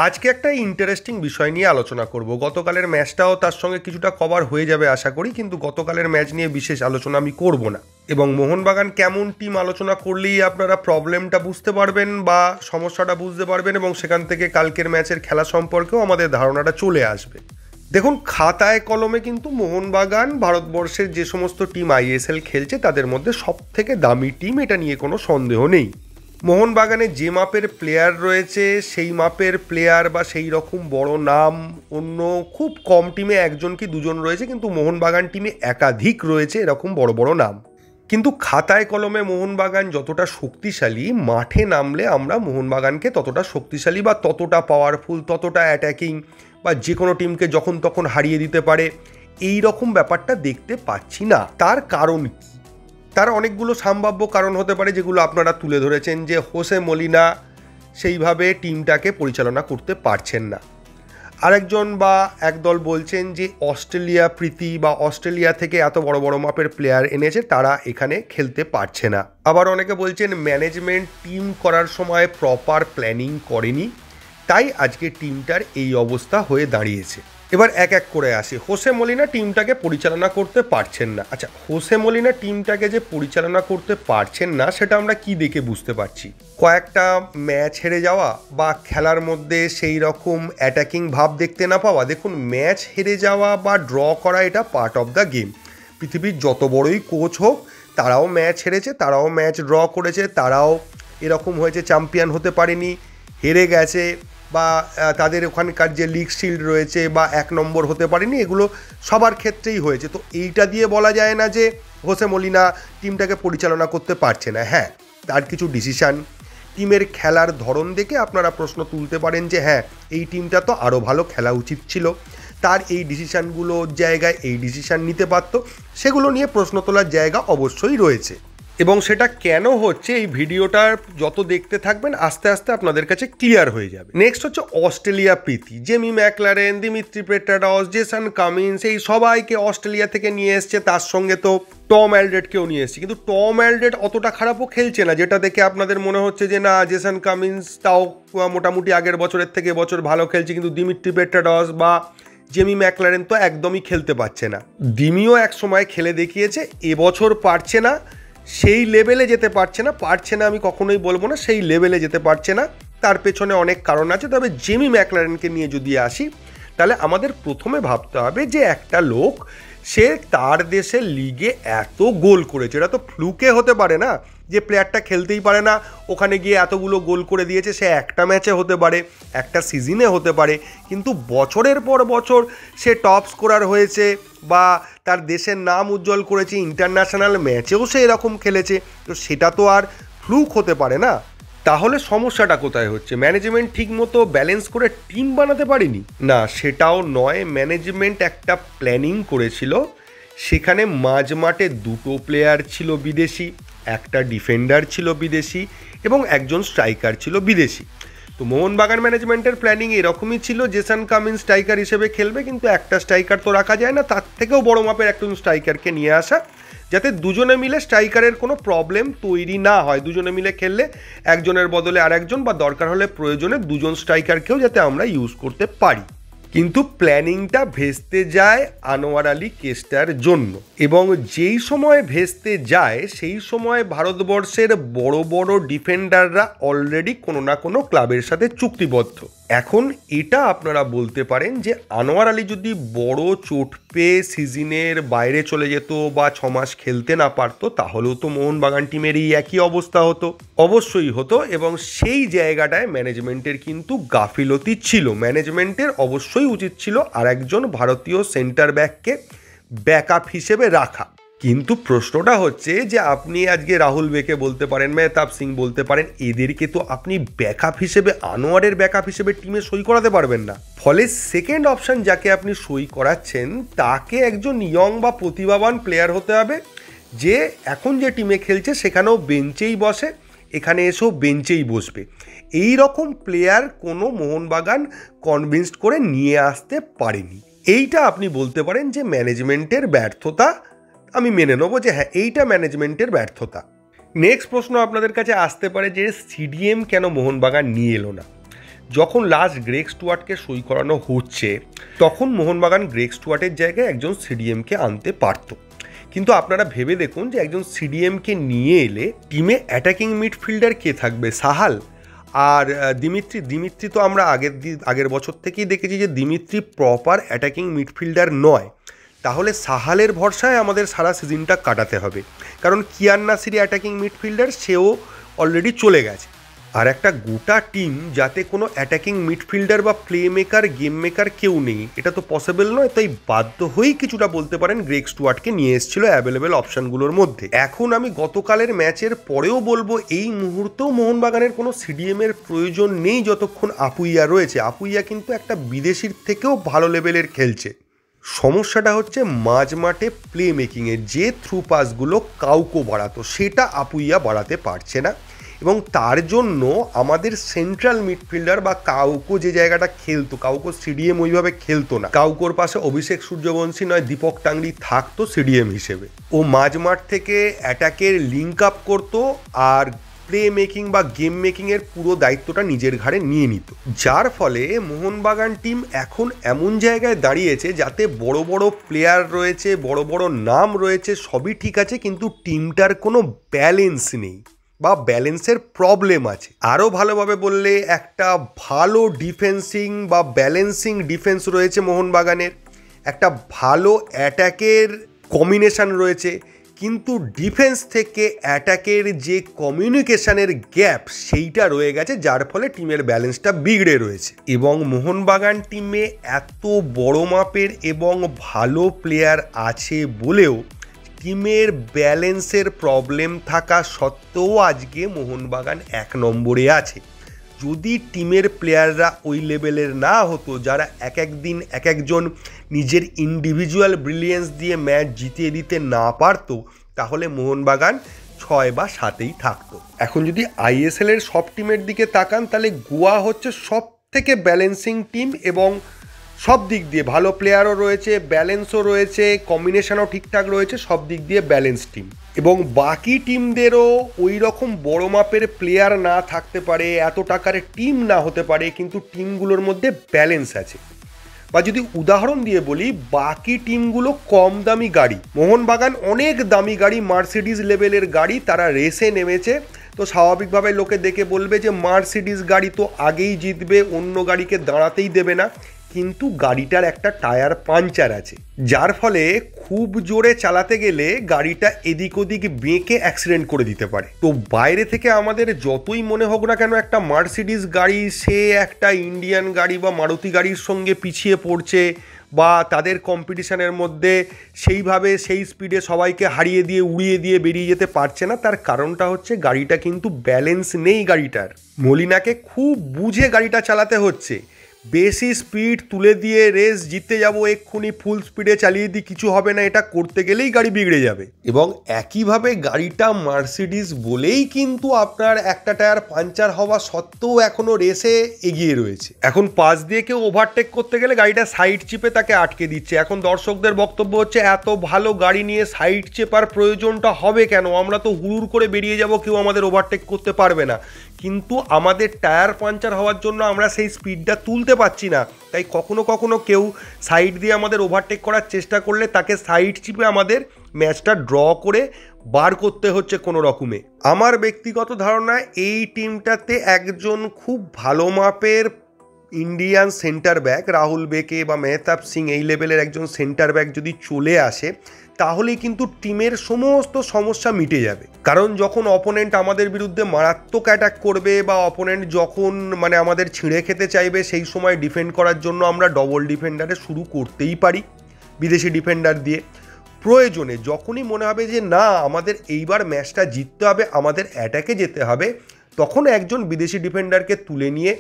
আজকে একটা ইন্টারেস্টিং বিষয় নিয়ে আলোচনা করব। গতকালের ম্যাচটাও তার সঙ্গে কিছুটা কভার হয়ে যাবে আশা করি, কিন্তু গতকালের ম্যাচ নিয়ে বিশেষ আলোচনা আমি করব না। এবং মোহনবাগান কেমন টিম আলোচনা করলেই আপনারা প্রবলেমটা বুঝতে পারবেন বা সমস্যাটা বুঝতে পারবেন, এবং সেখান থেকে কালকের ম্যাচের খেলা সম্পর্কেও আমাদের ধারণাটা চলে আসবে। দেখুন, খাতায় কলমে কিন্তু মোহনবাগান ভারতবর্ষের যে সমস্ত টিম আইএসএল খেলছে তাদের মধ্যে সব থেকে দামি টিম, এটা নিয়ে কোনো সন্দেহ নেই। মোহনবাগানে যে মাপের প্লেয়ার রয়েছে সেই মাপের প্লেয়ার বা সেই রকম বড় নাম অন্য খুব কম টিমে একজন কি দুজন রয়েছে, কিন্তু মোহনবাগান টিমে একাধিক রয়েছে এরকম বড় বড় নাম। কিন্তু খাতায় কলমে মোহনবাগান যতটা শক্তিশালী, মাঠে নামলে আমরা মোহনবাগানকে ততটা শক্তিশালী বা ততটা পাওয়ারফুল, ততটা অ্যাটাকিং বা যে কোনো টিমকে যখন তখন হারিয়ে দিতে পারে এই রকম ব্যাপারটা দেখতে পাচ্ছি না। তার কারণ কি? তার অনেকগুলো সম্ভাব্য কারণ হতে পারে, যেগুলো আপনারা তুলে ধরেছেন যে হোসে মলিনা সেইভাবে টিমটাকে পরিচালনা করতে পারছেন না। আরেকজন বা একদল বলছেন যে অস্ট্রেলিয়া প্রীতি বা অস্ট্রেলিয়া থেকে এত বড় বড় মাপের প্লেয়ার এনেছে, তারা এখানে খেলতে পারছে না। আবার অনেকে বলছেন ম্যানেজমেন্ট টিম করার সময় প্রপার প্ল্যানিং করেনি, তাই আজকে টিমটার এই অবস্থা হয়ে দাঁড়িয়েছে। এবার এক এক করে আসি। হোসে মলিনা টিমটাকে পরিচালনা করতে পারছেন না। আচ্ছা, হোসে মলিনা টিমটাকে যে পরিচালনা করতে পারছেন না সেটা আমরা কি দেখে বুঝতে পারছি? কয়েকটা ম্যাচ হেরে যাওয়া বা খেলার মধ্যে সেই রকম অ্যাটাকিং ভাব দেখতে না পাওয়া। দেখুন, ম্যাচ হেরে যাওয়া বা ড্র করা এটা পার্ট অফ দ্য গেম। পৃথিবীর যত বড়ই কোচ হোক, তারাও ম্যাচ হেরেছে, তারাও ম্যাচ ড্র করেছে, তারাও এরকম হয়েছে চ্যাম্পিয়ন হতে পারেনি, হেরে গেছে, বা তাদের ওখানকার যে লিগ শিল্ড রয়েছে বা 1 নম্বর হতে পারেনি, এগুলো সবার ক্ষেত্রেই হয়েছে। তো এইটা দিয়ে বলা যায় না যে হোসে মলিনা টিমটাকে পরিচালনা করতে পারছে না। হ্যাঁ, তার কিছু ডিসিশান, টিমের খেলার ধরন দেখে আপনারা প্রশ্ন তুলতে পারেন যে হ্যাঁ, এই টিমটা তো আরও ভালো খেলা উচিত ছিল, তার এই ডিসিশানগুলোর জায়গায় এই ডিসিশান নিতে পারত, সেগুলো নিয়ে প্রশ্ন তোলার জায়গা অবশ্যই রয়েছে। এবং সেটা কেন হচ্ছে এই ভিডিওটার যত দেখতে থাকবেন আস্তে আস্তে আপনাদের কাছে ক্লিয়ার হয়ে যাবে। নেক্সট হচ্ছে অস্ট্রেলিয়া প্রীতি। Jamie McLaren, Dimitri Petratos, Jason Cummings, এই সবাইকে অস্ট্রেলিয়া থেকে নিয়ে এসছে। তার সঙ্গে তো টম অ্যালড্রেটকেও নিয়ে এসছে, কিন্তু টম অ্যালড্রেট অতটা খারাপও খেলছে না, যেটা দেখে আপনাদের মনে হচ্ছে যে না, জেসন কামিন্স তাও মোটামুটি আগের বছরের থেকে এবছর ভালো খেলছে। কিন্তু দিমিত্রি পেট্রাডস বা জেমি ম্যাকলারেন তো একদমই খেলতে পারছে না। দিমিও এক সময় খেলে দেখিয়েছে, এবছর পারছে না, সেই লেভেলে যেতে পারছে না। পারছে না আমি কখনোই বলবো না, সেই লেভেলে যেতে পারছে না। তার পেছনে অনেক কারণ আছে। তবে জেমি ম্যাকলারেনকে নিয়ে যদি আসি, তাহলে আমাদের প্রথমে ভাবতে হবে যে একটা লোক, সে তার দেশের লিগে এত গোল করেছে, এটা তো ফ্লুকে হতে পারে না যে প্লেয়ারটা খেলতেই পারে না, ওখানে গিয়ে এতগুলো গোল করে দিয়েছে। সে একটা ম্যাচে হতে পারে, একটা সিজনে হতে পারে, কিন্তু বছরের পর বছর সে টপ স্কোরার হয়েছে বা তার দেশের নাম উজ্জ্বল করেছে, ইন্টারন্যাশনাল ম্যাচেও সে এরকম খেলেছে। তো সেটা তো আর ফ্লুক হতে পারে না। তাহলে সমস্যাটা কোথায় হচ্ছে? ম্যানেজমেন্ট ঠিকমতো ব্যালেন্স করে টিম বানাতে পারেনি? না, সেটাও নয়। ম্যানেজমেন্ট একটা প্ল্যানিং করেছিল, সেখানে মাঝমাঠে 2টো প্লেয়ার ছিল বিদেশি, একটা ডিফেন্ডার ছিল বিদেশি এবং একজন স্ট্রাইকার ছিল বিদেশি। তো মোহনবাগান ম্যানেজমেন্টের প্ল্যানিং এরকমই ছিল, জেসন কামিন্স স্ট্রাইকার হিসেবে খেলবে, কিন্তু একটা স্ট্রাইকার তো রাখা যায় না, তার থেকেও বড় মাপের একজন স্ট্রাইকারকে নিয়ে আসা, যাতে দুজনে মিলে স্ট্রাইকারের কোনো প্রবলেম তৈরি না হয়। দুজনে মিলে খেললে একজনের বদলে আরেকজন, বা দরকার হলে প্রয়োজনে দুজন স্ট্রাইকারকেও যাতে আমরা ইউজ করতে পারি। কিন্তু প্ল্যানিংটা ভেস্তে যায় আনোয়ার আলী কেস্টার জন্য, এবং যেই সময় ভেস্তে যায় সেই সময় ভারতবর্ষের বড় বড় ডিফেন্ডাররা অলরেডি কোনো না কোনো ক্লাবের সাথে চুক্তিবদ্ধ। এখন এটা আপনারা বলতে পারেন যে আনোয়ার আলী যদি বড় চোট পেয়ে সিজনের বাইরে চলে যেত বা 6 মাস খেলতে না পারতো, তাহলেও তো মোহনবাগান টিমের এই একই অবস্থা হতো। অবশ্যই হতো, এবং সেই জায়গাটায় ম্যানেজমেন্টের কিন্তু গাফিলতি ছিল। ম্যানেজমেন্টের অবশ্যই উচিত ছিল আর একজন ভারতীয় সেন্টার ব্যাককে ব্যাকআপ হিসেবে রাখা। কিন্তু প্রশ্নটা হচ্ছে যে আপনি আজকে রাহুল বেকে বলতে পারেন, মেহতাব সিং বলতে পারেন, এদেরকে তো আপনি ব্যাকআপ হিসেবে, আনোয়ারের ব্যাকআপ হিসেবে টিমে সই করাতে পারবেন না। ফলে সেকেন্ড অপশন যাকে আপনি সই করাচ্ছেন, তাকে একজন ইয়ং বা প্রতিভাবান প্লেয়ার হতে হবে, যে এখন যে টিমে খেলছে সেখানেও বেঞ্চেই বসে, এখানে এসেও বেঞ্চেই বসবে। এই রকম প্লেয়ার কোনো মোহনবাগান কনভিন্সড করে নিয়ে আসতে পারেনি। এইটা আপনি বলতে পারেন যে ম্যানেজমেন্টের ব্যর্থতা। আমি মেনে নেবো যে হ্যাঁ, এইটা ম্যানেজমেন্টের ব্যর্থতা। নেক্সট প্রশ্ন আপনাদের কাছে আসতে পারে যে সিডিএম কেন মোহনবাগান নিয়ে এলো না? যখন লাস্ট গ্রেগ স্টুয়ার্টকে সই করানো হচ্ছে তখন মোহনবাগান গ্রেগ স্টুয়ার্টের জায়গায় একজন সিডিএমকে আনতে পারত, কিন্তু আপনারা ভেবে দেখুন যে একজন সিডিএমকে নিয়ে এলে টিমে অ্যাটাকিং মিডফিল্ডার কে থাকবে? সাহাল আর দিমিত্রি তো আমরা আগের বছর থেকেই দেখেছি যে দিমিত্রি প্রপার অ্যাটাকিং মিডফিল্ডার নয়। তাহলে সাহালের ভরসায় আমাদের সারা সিজনটা কাটাতে হবে, কারণ কিয়ান নাসিরি অ্যাটাকিং মিডফিল্ডার, সেও অলরেডি চলে গেছে। আর একটা গোটা টিম যাতে কোনো অ্যাটাকিং মিডফিল্ডার বা প্লে মেকার গেম মেকার কেউ নেই, এটা তো পসিবল নয়। তাই বাধ্য হয়েই কিছুটা বলতে পারেন গ্রেগ স্টুয়ার্টকে নিয়ে এসেছিল অ্যাভেলেবেল অপশানগুলোর মধ্যে। এখন আমি গতকালের ম্যাচের পরেও বলবো এই মুহূর্তেও মোহনবাগানের কোনো সিডিএমের প্রয়োজন নেই যতক্ষণ আপুইয়া রয়েছে। আপুইয়া কিন্তু একটা বিদেশির থেকেও ভালো লেভেলের খেলছে। সমস্যাটা হচ্ছে মাঝ মাঠে প্লে মেকিংয়ের যে থ্রু পাসগুলো কাউকে বাড়াতো সেটা আপুইয়া বাড়াতে পারছে না, এবং তার জন্য আমাদের সেন্ট্রাল মিডফিল্ডার বা কাউকো যে জায়গাটা খেলতো, কাউকো সিডিএম ওইভাবে খেলতো না। কাউকোর পাশে অভিষেক সূর্যবংশী নয় দীপক টাংরি থাকতো সিডিএম হিসেবে। ও মাঝমাঠ থেকে অ্যাটাকের লিঙ্ক আপ করতো আর প্লে মেকিং বা গেম মেকিংয়ের পুরো দায়িত্বটা নিজের ঘাড়ে নিয়ে নিত, যার ফলে মোহনবাগান টিম এখন এমন জায়গায় দাঁড়িয়েছে যাতে বড় বড় প্লেয়ার রয়েছে, বড় বড় নাম রয়েছে, সবই ঠিক আছে, কিন্তু টিমটার কোনো ব্যালেন্স নেই বা ব্যালেন্সের প্রবলেম আছে। আরও ভালোভাবে বললে একটা ভালো ডিফেন্সিং বা ব্যালেন্সিং ডিফেন্স রয়েছে মোহনবাগানের, একটা ভালো অ্যাটাকের কম্বিনেশান রয়েছে, কিন্তু ডিফেন্স থেকে অ্যাটাকের যে কমিউনিকেশানের গ্যাপ সেইটা রয়ে গেছে, যার ফলে টিমের ব্যালেন্সটা বিগড়ে রয়েছে। এবং মোহনবাগান টিমে এত বড় মাপের এবং ভালো প্লেয়ার আছে বলেও টিমের ব্যালেন্সের প্রবলেম থাকা সত্ত্বেও আজকে মোহনবাগান 1 নম্বরে আছে। যদি টিমের প্লেয়াররা ওই লেভেলের না হতো, যারা এক একদিন এক একজন নিজের ইন্ডিভিজুয়াল ব্রিলিয়েন্স দিয়ে ম্যাচ জিতিয়ে দিতে না পারতো, তাহলে মোহনবাগান 6 বা 7এই থাকতো। এখন যদি আইএসএলের সব টিমের দিকে তাকান, তাহলে গোয়া হচ্ছে সব থেকে ব্যালেন্সিং টিম এবং সব দিক দিয়ে ভালো প্লেয়ারও রয়েছে, ব্যালেন্সও রয়েছে, কম্বিনেশনও ঠিকঠাক রয়েছে, সব দিক দিয়ে ব্যালেন্স টিম। এবং বাকি টিমদেরও ওই রকম বড় মাপের প্লেয়ার না থাকতে পারে, এত টাকার টিম না হতে পারে, কিন্তু টিমগুলোর মধ্যে ব্যালেন্স আছে। বা যদি উদাহরণ দিয়ে বলি, বাকি টিমগুলো কম দামি গাড়ি, মোহনবাগান অনেক দামি গাড়ি, মার্সিডিজ লেভেলের গাড়ি, তারা রেসে নেমেছে, তো স্বাভাবিকভাবে লোকে দেখে বলবে যে মার্সিডিজ গাড়ি তো আগেই জিতবে, অন্য গাড়িকে দাঁড়াতেই দেবে না, কিন্তু গাড়িটার একটা টায়ার পাঞ্চার আছে, যার ফলে খুব জোরে চালাতে গেলে গাড়িটা এদিক ওদিক বেঁকে অ্যাক্সিডেন্ট করে দিতে পারে। তো বাইরে থেকে আমাদের যতই মনে হোক না কেন একটা মার্সিডিজ গাড়ি সে একটা ইন্ডিয়ান গাড়ি বা মারুতি গাড়ির সঙ্গে পিছিয়ে পড়ছে, বা তাদের কম্পিটিশনের মধ্যে সেইভাবে সেই স্পিডে সবাইকে হারিয়ে দিয়ে উড়িয়ে দিয়ে বেরিয়ে যেতে পারছে না, তার কারণটা হচ্ছে গাড়িটা কিন্তু ব্যালেন্স নেই গাড়িটার। মলিনাকে খুব বুঝে গাড়িটা চালাতে হচ্ছে, বেশি স্পিড তুলে দিয়ে রেস জিততে যাব, এক্ষুনি ফুল স্পিডে চালিয়ে দিই কিছু হবে না, এটা করতে গেলেই গাড়ি বিগড়ে যাবে। এবং একইভাবে গাড়িটা মার্সিডিজ বলেই কিন্তু আপনার একটা টায়ার পাঞ্চার হওয়া সত্ত্বেও এখনও রেসে এগিয়ে রয়েছে। এখন পাশ দিয়ে কেউ ওভারটেক করতে গেলে গাড়িটা সাইড চিপে তাকে আটকে দিচ্ছে। এখন দর্শকদের বক্তব্য হচ্ছে এত ভালো গাড়ি নিয়ে সাইড চেপার প্রয়োজনটা হবে কেন, আমরা তো হুড়ুর করে বেরিয়ে যাব, কেউ আমাদের ওভারটেক করতে পারবে না, কিন্তু আমাদের টায়ার পাঞ্চার হওয়ার জন্য আমরা সেই স্পিডটা তুলতে পারছি না, তাই কখনো কখনো কেউ সাইড দিয়ে আমাদের ওভারটেক করার চেষ্টা করলে তাকে সাইড চিপে আমাদের ম্যাচটা ড্র করে বার করতে হচ্ছে কোনো রকমে। আমার ব্যক্তিগত ধারণা এই টিমটাতে একজন খুব ভালো মাপের ইন্ডিয়ান সেন্টার ব্যাক, রাহুল বেকে বা মেহতাব সিং এই লেভেলের একজন সেন্টার ব্যাক যদি চলে আসে, তাহলেই কিন্তু টিমের সমস্ত সমস্যা মিটে যাবে। কারণ যখন অপোনেন্ট আমাদের বিরুদ্ধে মারাত্মক অ্যাটাক করবে বা অপোনেন্ট যখন আমাদের ছিঁড়ে খেতে চাইবে, সেই সময় ডিফেন্ড করার জন্য আমরা ডবল ডিফেন্ডারে শুরু করতেই পারি বিদেশি ডিফেন্ডার দিয়ে। প্রয়োজনে যখনই মনে হবে যে না আমাদের এইবার ম্যাচটা জিততে হবে, আমাদের অ্যাটাকে যেতে হবে, তখন একজন বিদেশি ডিফেন্ডারকে তুলে নিয়ে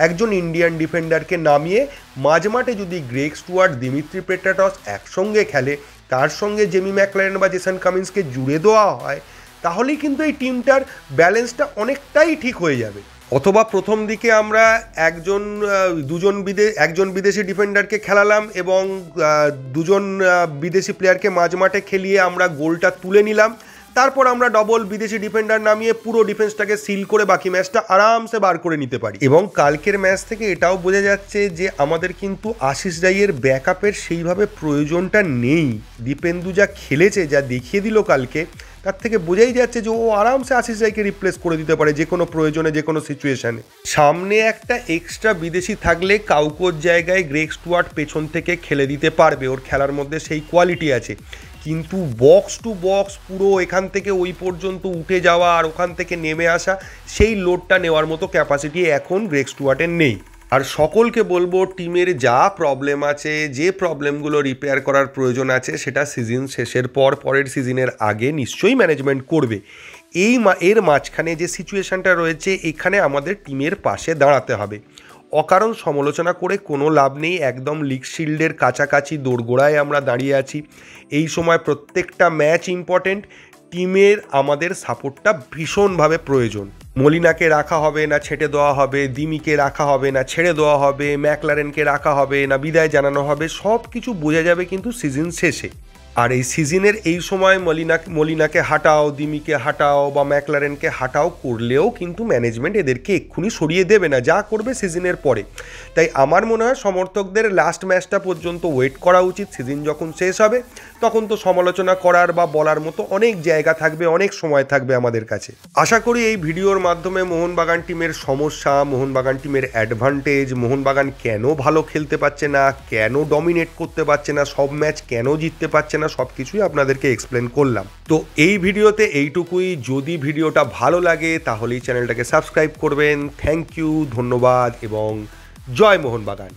একজন ইন্ডিয়ান ডিফেন্ডারকে নামিয়ে মাঝমাঠে যদি গ্রেগ স্টুয়ার্ট, দিমিত্রি পেট্রাটস একসঙ্গে খেলে, তার সঙ্গে জেমি ম্যাকলারেন বা জেসন কামিন্সকে জুড়ে দেওয়া হয়, তাহলেই কিন্তু এই টিমটার ব্যালেন্সটা অনেকটাই ঠিক হয়ে যাবে। অথবা প্রথম দিকে আমরা একজন বিদেশি ডিফেন্ডারকে খেলালাম এবং দুজন বিদেশি প্লেয়ারকে মাঝমাঠে খেলিয়ে আমরা গোলটা তুলে নিলাম, তারপর আমরা ডবল বিদেশি ডিফেন্ডার নামিয়ে পুরো ডিফেন্সটাকে সিল করে বাকি ম্যাচটা আরামসে বার করে নিতে পারি। এবং কালকের ম্যাচ থেকে এটাও বোঝা যাচ্ছে যে আমাদের কিন্তু আশিস রাইয়ের ব্যাকআপের সেইভাবে প্রয়োজনটা নেই। দীপেন্দু যা খেলেছে, যা দেখিয়ে দিল কালকে, তার থেকে বোঝাই যাচ্ছে যে ও আরামসে আশিস রাইকে রিপ্লেস করে দিতে পারে যে কোনো প্রয়োজনে, যে কোনো সিচুয়েশানে। সামনে একটা এক্সট্রা বিদেশি থাকলে কাউকোর জায়গায় গ্রেগ স্টুয়ার্ট পেছন থেকে খেলে দিতে পারবে, ওর খেলার মধ্যে সেই কোয়ালিটি আছে। কিন্তু বক্স টু বক্স পুরো এখান থেকে ওই পর্যন্ত উঠে যাওয়া আর ওখান থেকে নেমে আসা, সেই লোডটা নেওয়ার মতো ক্যাপাসিটি এখন গ্রেগ স্টুয়ার্টের নেই। আর সকলকে বলবো, টিমের যা প্রবলেম আছে, যে প্রবলেমগুলো রিপেয়ার করার প্রয়োজন আছে, সেটা সিজন শেষের পর, পরের সিজনের আগে নিশ্চয়ই ম্যানেজমেন্ট করবে। এর মাঝখানে যে সিচুয়েশানটা রয়েছে, এখানে আমাদের টিমের পাশে দাঁড়াতে হবে। অকারণ সমালোচনা করে কোনো লাভ নেই। একদম লিগ শিল্ডের কাছাকাছি দোরগোড়ায় আমরা দাঁড়িয়ে আছি। এই সময় প্রত্যেকটা ম্যাচ ইম্পর্টেন্ট। টিমের আমাদের সাপোর্টটা ভীষণভাবে প্রয়োজন। মলিনাকে রাখা হবে না ছেটে দেওয়া হবে, দিমিকে রাখা হবে না ছেড়ে দেওয়া হবে, ম্যাকলারেনকে রাখা হবে না বিদায় জানানো হবে, সব কিছু বোঝা যাবে কিন্তু সিজন শেষে। আর এই সিজনের এই সময় মলিনাকে হাঁটাও, দিমিকে হাঁটাও বা ম্যাকলারেনকে হাঁটাও করলেও কিন্তু ম্যানেজমেন্ট এদেরকে এক্ষুনি সরিয়ে দেবে না, যা করবে সিজনের পরে। তাই আমার মনে হয় সমর্থকদের লাস্ট ম্যাচটা পর্যন্ত ওয়েট করা উচিত। সিজন যখন শেষ হবে তখন তো সমালোচনা করার বা বলার মতো অনেক জায়গা থাকবে, অনেক সময় থাকবে আমাদের কাছে। আশা করি এই ভিডিওর মাধ্যমে মোহনবাগান টিমের সমস্যা, মোহনবাগান টিমের অ্যাডভান্টেজ, মোহনবাগান কেন ভালো খেলতে পারছে না, কেন ডমিনেট করতে পারছে না, সব ম্যাচ কেন জিততে পারছে না, সব কিছুই আপনাদেরকে এক্সপ্লেন করলাম। তো এই ভিডিওতে এইটুকুই। যদি ভিডিওটা ভালো লাগে তাহলে এই চ্যানেলটাকে সাবস্ক্রাইব করবেন। থ্যাংক ইউ, ধন্যবাদ এবং জয় মোহনবাগান।